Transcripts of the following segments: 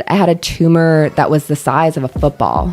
I had a tumor that was the size of a football.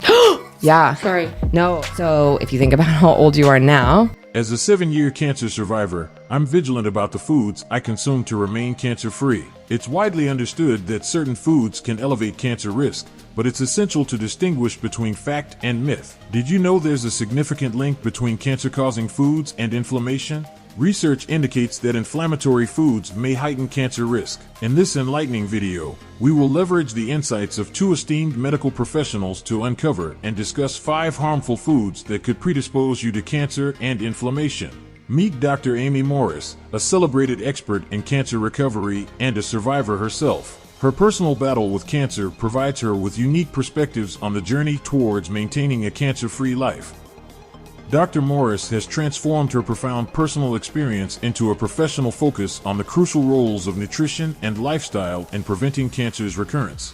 Yeah. Sorry. No. So if you think about how old you are now. As a 7-year cancer survivor, I'm vigilant about the foods I consume to remain cancer-free. It's widely understood that certain foods can elevate cancer risk, but it's essential to distinguish between fact and myth. Did you know there's a significant link between cancer-causing foods and inflammation? Research indicates that inflammatory foods may heighten cancer risk. In this enlightening video, we will leverage the insights of 2 esteemed medical professionals to uncover and discuss 5 harmful foods that could predispose you to cancer and inflammation. Meet Dr. Amy Morris, a celebrated expert in cancer recovery and a survivor herself. Her personal battle with cancer provides her with unique perspectives on the journey towards maintaining a cancer-free life. Dr. Morris has transformed her profound personal experience into a professional focus on the crucial roles of nutrition and lifestyle in preventing cancer's recurrence.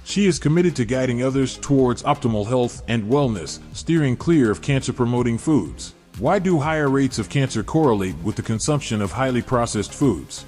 She is committed to guiding others towards optimal health and wellness, steering clear of cancer-promoting foods. Why do higher rates of cancer correlate with the consumption of highly processed foods?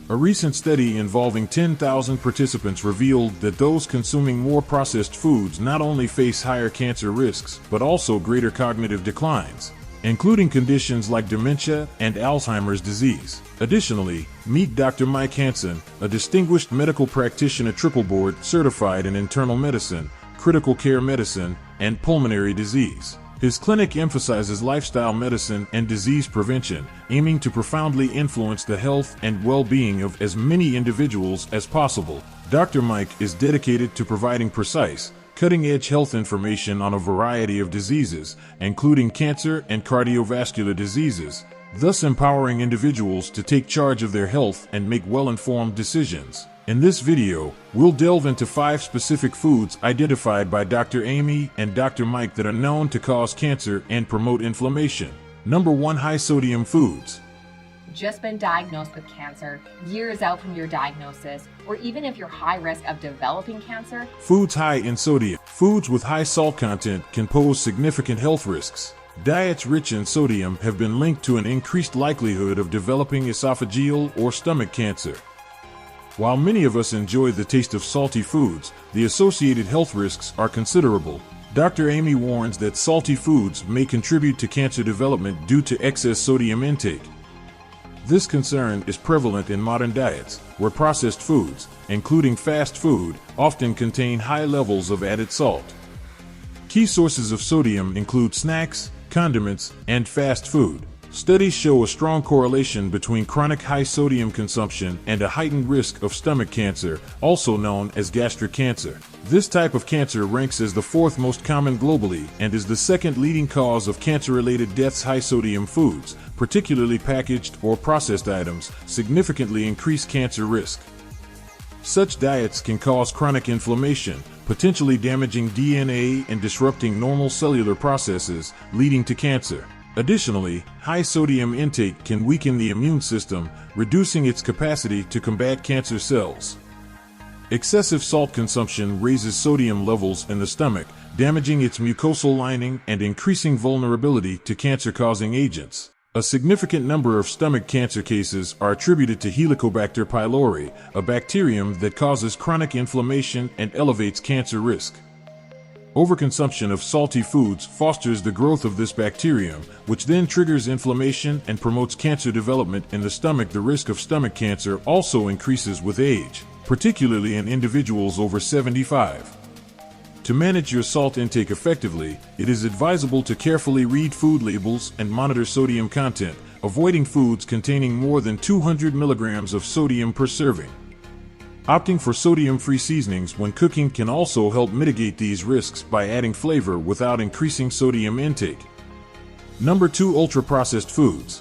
A recent study involving 10,000 participants revealed that those consuming more processed foods not only face higher cancer risks, but also greater cognitive declines, including conditions like dementia and Alzheimer's disease. Additionally, meet Dr. Mike Hansen, a distinguished medical practitioner triple board certified in internal medicine, critical care medicine, and pulmonary disease. His clinic emphasizes lifestyle medicine and disease prevention, aiming to profoundly influence the health and well-being of as many individuals as possible. Dr. Mike is dedicated to providing precise, cutting-edge health information on a variety of diseases, including cancer and cardiovascular diseases, thus empowering individuals to take charge of their health and make well-informed decisions. In this video, we'll delve into 5 specific foods identified by Dr. Amy and Dr. Mike that are known to cause cancer and promote inflammation. Number 1. High-sodium foods. Just been diagnosed with cancer, years out from your diagnosis, or even if you're high risk of developing cancer. Foods high in sodium. Foods with high salt content can pose significant health risks. Diets rich in sodium have been linked to an increased likelihood of developing esophageal or stomach cancer. While many of us enjoy the taste of salty foods, the associated health risks are considerable. Dr. Amy warns that salty foods may contribute to cancer development due to excess sodium intake. This concern is prevalent in modern diets, where processed foods, including fast food, often contain high levels of added salt. Key sources of sodium include snacks, condiments, and fast food. Studies show a strong correlation between chronic high sodium consumption and a heightened risk of stomach cancer, also known as gastric cancer. This type of cancer ranks as the 4th most common globally and is the 2nd leading cause of cancer-related deaths. High sodium foods, particularly packaged or processed items, significantly increase cancer risk. Such diets can cause chronic inflammation, potentially damaging DNA and disrupting normal cellular processes, leading to cancer. Additionally, high sodium intake can weaken the immune system, reducing its capacity to combat cancer cells. Excessive salt consumption raises sodium levels in the stomach, damaging its mucosal lining and increasing vulnerability to cancer-causing agents. A significant number of stomach cancer cases are attributed to Helicobacter pylori, a bacterium that causes chronic inflammation and elevates cancer risk. Overconsumption of salty foods fosters the growth of this bacterium, which then triggers inflammation and promotes cancer development in the stomach. The risk of stomach cancer also increases with age, particularly in individuals over 75. To manage your salt intake effectively, it is advisable to carefully read food labels and monitor sodium content, avoiding foods containing more than 200 milligrams of sodium per serving. Opting for sodium-free seasonings when cooking can also help mitigate these risks by adding flavor without increasing sodium intake. Number 2. Ultra-processed foods.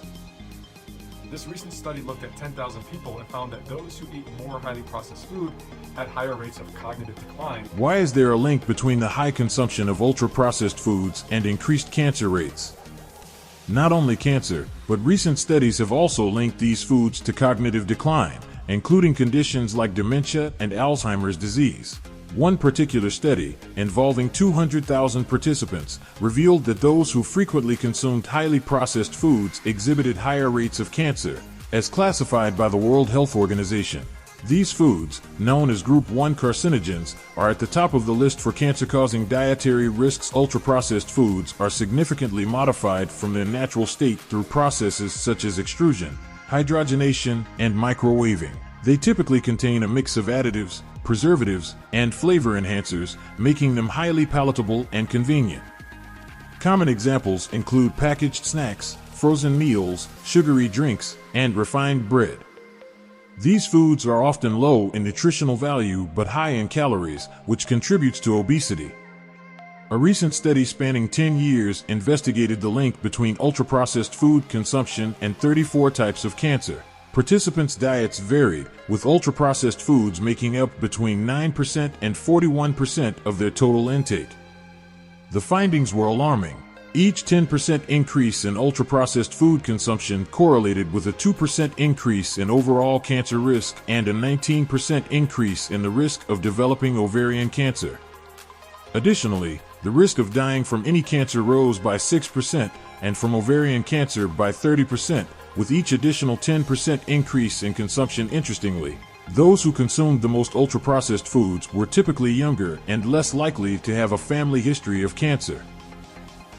This recent study looked at 10,000 people and found that those who eat more highly processed food had higher rates of cognitive decline. Why is there a link between the high consumption of ultra-processed foods and increased cancer rates? Not only cancer, but recent studies have also linked these foods to cognitive decline, including conditions like dementia and Alzheimer's disease. One particular study, involving 200,000 participants, revealed that those who frequently consumed highly processed foods exhibited higher rates of cancer, as classified by the World Health Organization. These foods, known as Group 1 carcinogens, are at the top of the list for cancer-causing dietary risks. Ultra-processed foods are significantly modified from their natural state through processes such as extrusion, hydrogenation, and microwaving. They typically contain a mix of additives, preservatives, and flavor enhancers, making them highly palatable and convenient. Common examples include packaged snacks, frozen meals, sugary drinks, and refined bread. These foods are often low in nutritional value but high in calories, which contributes to obesity. A recent study spanning 10 years investigated the link between ultra-processed food consumption and 34 types of cancer. Participants' diets varied, with ultra-processed foods making up between 9% and 41% of their total intake. The findings were alarming. Each 10% increase in ultra-processed food consumption correlated with a 2% increase in overall cancer risk and a 19% increase in the risk of developing ovarian cancer. Additionally, the risk of dying from any cancer rose by 6% and from ovarian cancer by 30%, with each additional 10% increase in consumption. Interestingly, those who consumed the most ultra-processed foods were typically younger and less likely to have a family history of cancer.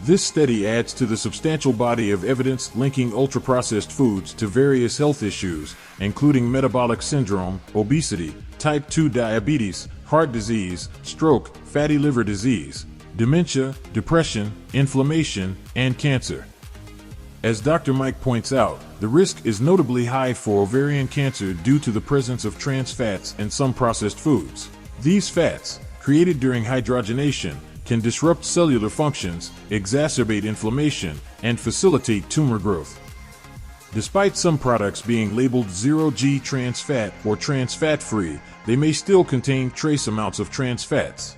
This study adds to the substantial body of evidence linking ultra-processed foods to various health issues, including metabolic syndrome, obesity, type 2 diabetes, heart disease, stroke, fatty liver disease, dementia, depression, inflammation, and cancer. As Dr. Mike points out, the risk is notably high for ovarian cancer due to the presence of trans fats in some processed foods. These fats, created during hydrogenation, can disrupt cellular functions, exacerbate inflammation, and facilitate tumor growth. Despite some products being labeled 0G trans fat or trans fat free, they may still contain trace amounts of trans fats.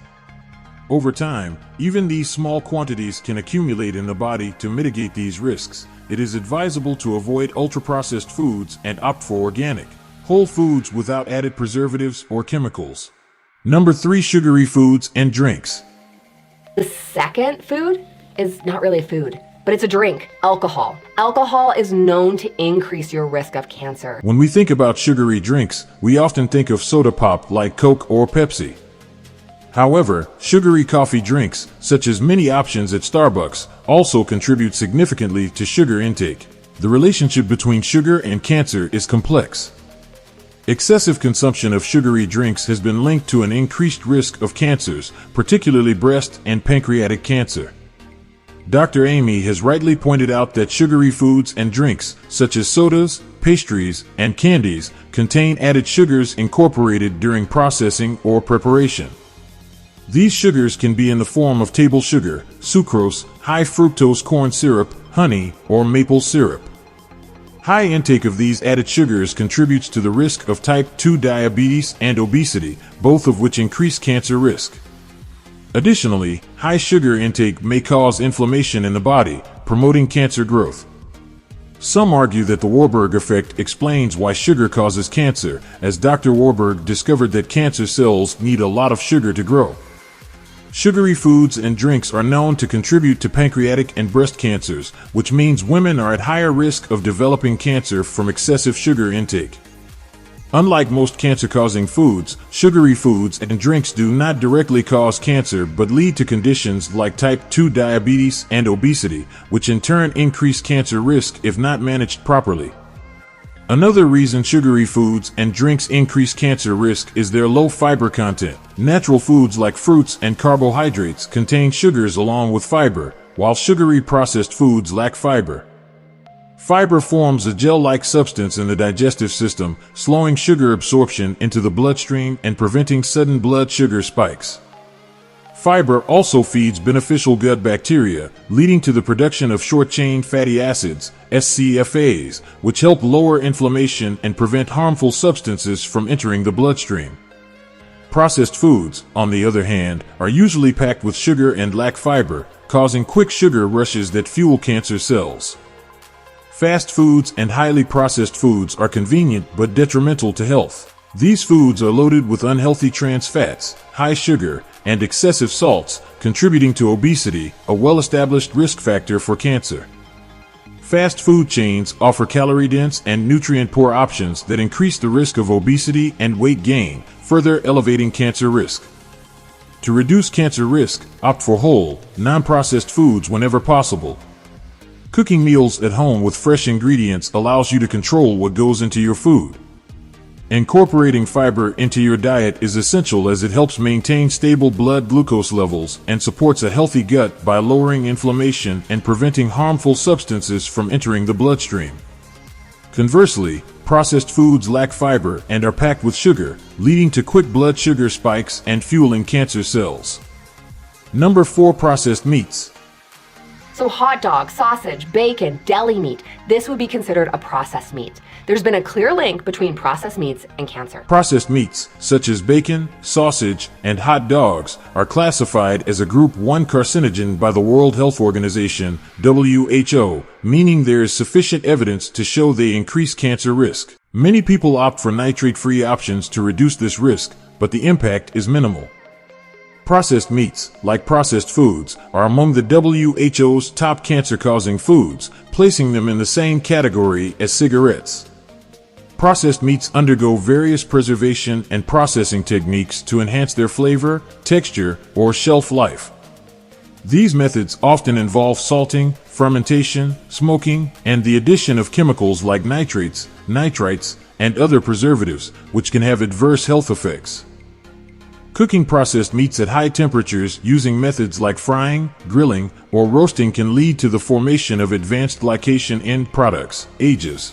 Over time, even these small quantities can accumulate in the body. To mitigate these risks, it is advisable to avoid ultra-processed foods and opt for organic, whole foods without added preservatives or chemicals. Number 3. Sugary foods and drinks. The second food is not really a food, but it's a drink, alcohol. Alcohol is known to increase your risk of cancer. When we think about sugary drinks, we often think of soda pop like Coke or Pepsi. However, sugary coffee drinks, such as many options at Starbucks, also contribute significantly to sugar intake. The relationship between sugar and cancer is complex. Excessive consumption of sugary drinks has been linked to an increased risk of cancers, particularly breast and pancreatic cancer. Dr. Amy has rightly pointed out that sugary foods and drinks, such as sodas, pastries, and candies, contain added sugars incorporated during processing or preparation. These sugars can be in the form of table sugar, sucrose, high fructose corn syrup, honey, or maple syrup. High intake of these added sugars contributes to the risk of type 2 diabetes and obesity, both of which increase cancer risk. Additionally, high sugar intake may cause inflammation in the body, promoting cancer growth. Some argue that the Warburg effect explains why sugar causes cancer, as Dr. Warburg discovered that cancer cells need a lot of sugar to grow. Sugary foods and drinks are known to contribute to pancreatic and breast cancers, which means women are at higher risk of developing cancer from excessive sugar intake. Unlike most cancer-causing foods, sugary foods and drinks do not directly cause cancer but lead to conditions like type 2 diabetes and obesity, which in turn increase cancer risk if not managed properly. Another reason sugary foods and drinks increase cancer risk is their low fiber content. Natural foods like fruits and carbohydrates contain sugars along with fiber, while sugary processed foods lack fiber. Fiber forms a gel-like substance in the digestive system, slowing sugar absorption into the bloodstream and preventing sudden blood sugar spikes. Fiber also feeds beneficial gut bacteria, leading to the production of short-chain fatty acids, SCFAs, which help lower inflammation and prevent harmful substances from entering the bloodstream. Processed foods, on the other hand, are usually packed with sugar and lack fiber, causing quick sugar rushes that fuel cancer cells. Fast foods and highly processed foods are convenient but detrimental to health. These foods are loaded with unhealthy trans fats, high sugar, and excessive salts, contributing to obesity, a well-established risk factor for cancer. Fast food chains offer calorie-dense and nutrient-poor options that increase the risk of obesity and weight gain, further elevating cancer risk. To reduce cancer risk, opt for whole, non-processed foods whenever possible. Cooking meals at home with fresh ingredients allows you to control what goes into your food. Incorporating fiber into your diet is essential as it helps maintain stable blood glucose levels and supports a healthy gut by lowering inflammation and preventing harmful substances from entering the bloodstream. Conversely, processed foods lack fiber and are packed with sugar, leading to quick blood sugar spikes and fueling cancer cells. Number 4. Processed meats. So hot dog, sausage, bacon, deli meat, this would be considered a processed meat. There's been a clear link between processed meats and cancer. Processed meats, such as bacon, sausage, and hot dogs, are classified as a Group 1 carcinogen by the World Health Organization, WHO, meaning there is sufficient evidence to show they increase cancer risk. Many people opt for nitrate-free options to reduce this risk, but the impact is minimal. Processed meats, like processed foods, are among the WHO's top cancer-causing foods, placing them in the same category as cigarettes. Processed meats undergo various preservation and processing techniques to enhance their flavor, texture, or shelf life. These methods often involve salting, fermentation, smoking, and the addition of chemicals like nitrates, nitrites, and other preservatives, which can have adverse health effects. Cooking processed meats at high temperatures using methods like frying, grilling, or roasting can lead to the formation of advanced glycation end products, AGEs.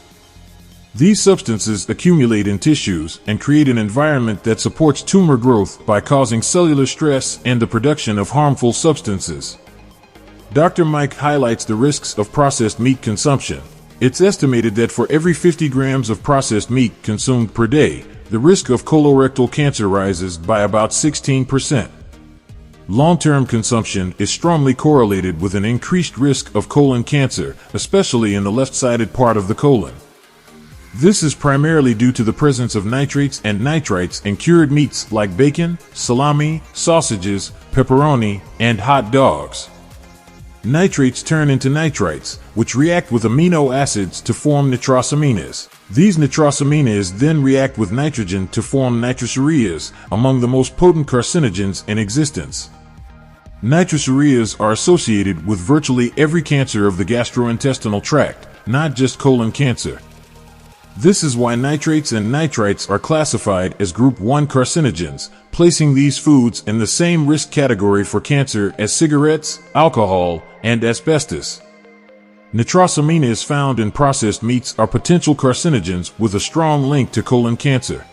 These substances accumulate in tissues and create an environment that supports tumor growth by causing cellular stress and the production of harmful substances. Dr. Mike highlights the risks of processed meat consumption. It's estimated that for every 50 grams of processed meat consumed per day, the risk of colorectal cancer rises by about 16%. Long-term consumption is strongly correlated with an increased risk of colon cancer, especially in the left-sided part of the colon. This is primarily due to the presence of nitrates and nitrites in cured meats like bacon, salami, sausages, pepperoni, and hot dogs. Nitrates turn into nitrites, which react with amino acids to form nitrosamines. These nitrosamines then react with nitrogen to form nitrosoureas, among the most potent carcinogens in existence. Nitrosoureas are associated with virtually every cancer of the gastrointestinal tract, not just colon cancer. This is why nitrates and nitrites are classified as Group 1 carcinogens, placing these foods in the same risk category for cancer as cigarettes, alcohol, and asbestos. Nitrosamines found in processed meats are potential carcinogens with a strong link to colon cancer.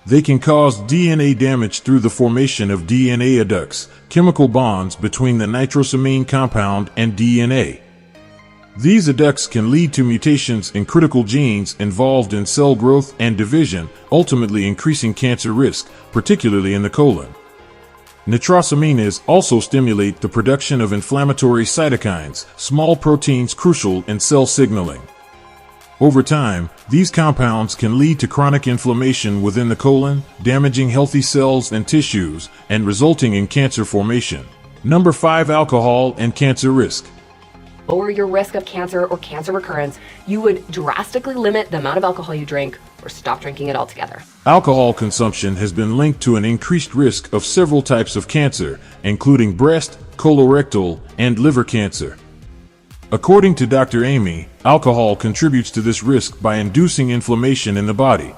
They can cause DNA damage through the formation of DNA adducts, chemical bonds between the nitrosamine compound and DNA. These adducts can lead to mutations in critical genes involved in cell growth and division, ultimately increasing cancer risk, particularly in the colon. Nitrosamines also stimulate the production of inflammatory cytokines, small proteins crucial in cell signaling. Over time, these compounds can lead to chronic inflammation within the colon, damaging healthy cells and tissues, and resulting in cancer formation. Number 5. Alcohol and cancer risk. Lower your risk of cancer or cancer recurrence, you would drastically limit the amount of alcohol you drink or stop drinking it altogether. Alcohol consumption has been linked to an increased risk of several types of cancer, including breast, colorectal, and liver cancer. According to Dr. Amy, alcohol contributes to this risk by inducing inflammation in the body.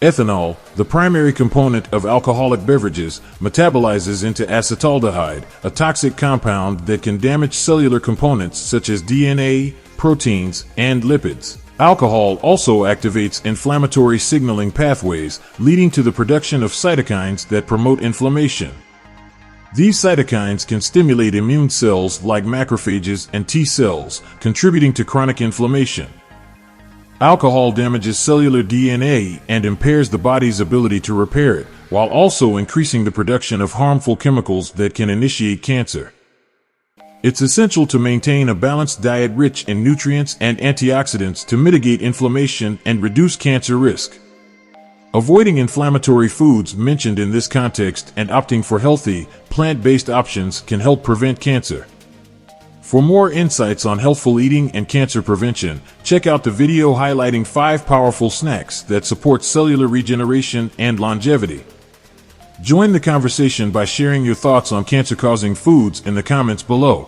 Ethanol, the primary component of alcoholic beverages, metabolizes into acetaldehyde, a toxic compound that can damage cellular components such as DNA, proteins, and lipids. Alcohol also activates inflammatory signaling pathways, leading to the production of cytokines that promote inflammation. These cytokines can stimulate immune cells like macrophages and T cells, contributing to chronic inflammation. Alcohol damages cellular DNA and impairs the body's ability to repair it, while also increasing the production of harmful chemicals that can initiate cancer. It's essential to maintain a balanced diet rich in nutrients and antioxidants to mitigate inflammation and reduce cancer risk. Avoiding inflammatory foods mentioned in this context and opting for healthy, plant-based options can help prevent cancer. For more insights on healthful eating and cancer prevention, check out the video highlighting 5 powerful snacks that support cellular regeneration and longevity. Join the conversation by sharing your thoughts on cancer-causing foods in the comments below.